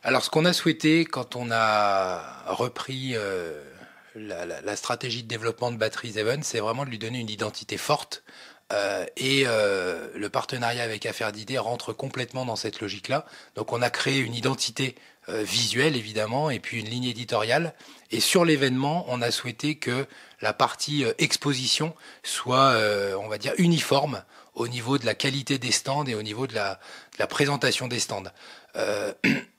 Alors, ce qu'on a souhaité quand on a repris la stratégie de développement de Batteries Even, c'est vraiment de lui donner une identité forte. Le partenariat avec Affaires d'idées rentre complètement dans cette logique-là. Donc, on a créé une identité visuelle, évidemment, et puis une ligne éditoriale. Et sur l'événement, on a souhaité que la partie exposition soit, on va dire, uniforme au niveau de la qualité des stands et au niveau de la présentation des stands. Euh,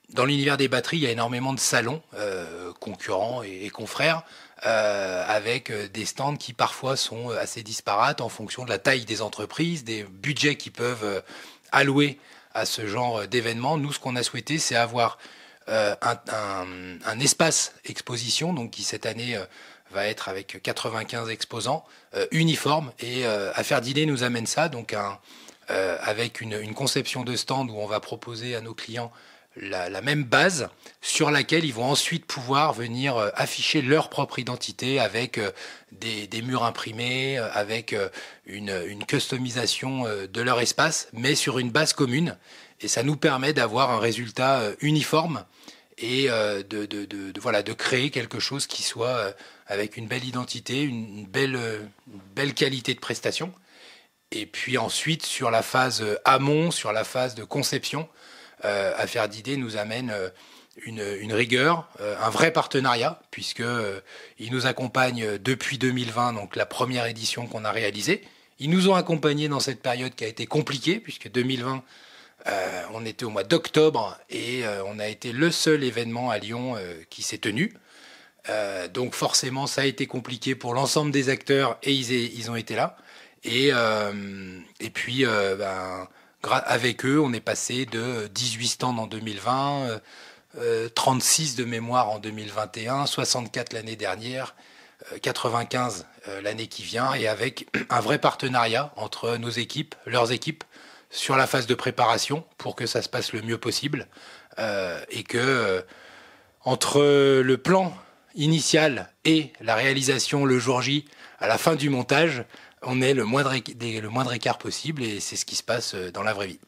Dans l'univers des batteries, il y a énormément de salons concurrents et confrères avec des stands qui parfois sont assez disparates en fonction de la taille des entreprises, des budgets qui peuvent allouer à ce genre d'événements. Nous, ce qu'on a souhaité, c'est avoir un espace exposition, donc qui cette année va être avec 95 exposants uniforme. Et Affaires d'idées nous amène ça, donc avec une conception de stand où on va proposer à nos clients la même base sur laquelle ils vont ensuite pouvoir venir afficher leur propre identité avec des murs imprimés, avec une customisation de leur espace, mais sur une base commune. Et ça nous permet d'avoir un résultat uniforme et voilà, de créer quelque chose qui soit avec une belle identité, une belle qualité de prestation. Et puis ensuite, sur la phase amont, sur la phase de conception, Affaires d'idées nous amène une rigueur, un vrai partenariat, puisque ils nous accompagnent depuis 2020, donc la première édition qu'on a réalisée. Ils nous ont accompagnés dans cette période qui a été compliquée, puisque 2020, on était au mois d'octobre et on a été le seul événement à Lyon qui s'est tenu. Donc forcément, ça a été compliqué pour l'ensemble des acteurs et ils ont été là. Et puis, avec eux, on est passé de 18 stands en 2020, 36 de mémoire en 2021, 64 l'année dernière, 95 l'année qui vient, et avec un vrai partenariat entre nos équipes, leurs équipes, sur la phase de préparation pour que ça se passe le mieux possible. Et que entre le plan initial et la réalisation le jour J, à la fin du montage, on ait le moindre écart possible, et c'est ce qui se passe dans la vraie vie.